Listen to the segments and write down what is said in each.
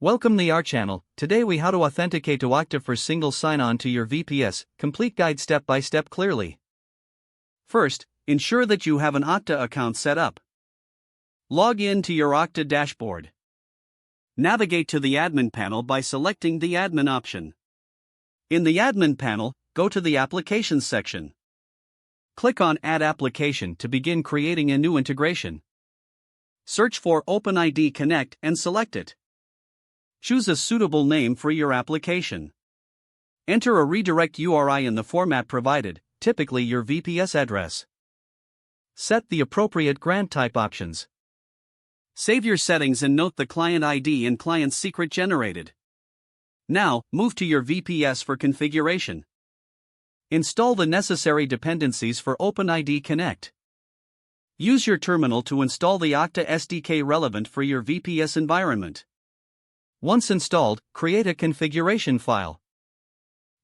Welcome to our channel. Today we how to authenticate to Okta for single sign-on to your VPS, complete guide step by step clearly. First, ensure that you have an Okta account set up. Log in to your Okta dashboard. Navigate to the admin panel by selecting the admin option. In the admin panel, go to the applications section. Click on Add Application to begin creating a new integration. Search for OpenID Connect and select it. Choose a suitable name for your application. Enter a redirect URI in the format provided, typically your VPS address. Set the appropriate grant type options. Save your settings and note the client ID and client secret generated. Now, move to your VPS for configuration. Install the necessary dependencies for OpenID Connect. Use your terminal to install the Okta SDK relevant for your VPS environment. Once installed, create a configuration file.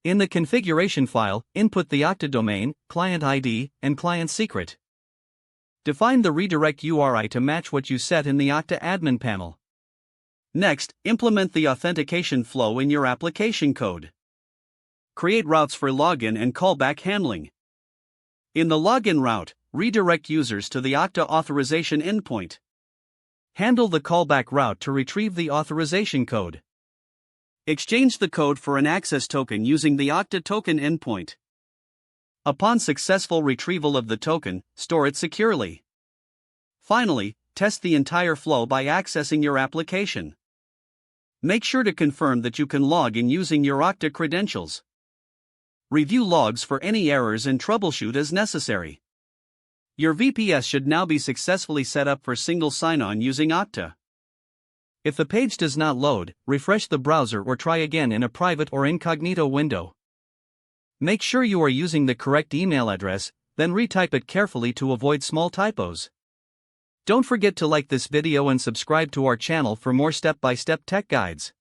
In the configuration file, input the Okta domain, client ID, and client secret. Define the redirect URI to match what you set in the Okta admin panel. Next, implement the authentication flow in your application code. Create routes for login and callback handling. In the login route, redirect users to the Okta authorization endpoint. Handle the callback route to retrieve the authorization code. Exchange the code for an access token using the Okta token endpoint. Upon successful retrieval of the token, store it securely. Finally, test the entire flow by accessing your application. Make sure to confirm that you can log in using your Okta credentials. Review logs for any errors and troubleshoot as necessary. Your VPS should now be successfully set up for single sign-on using Okta. If the page does not load, refresh the browser or try again in a private or incognito window. Make sure you are using the correct email address, then retype it carefully to avoid small typos. Don't forget to like this video and subscribe to our channel for more step-by-step tech guides.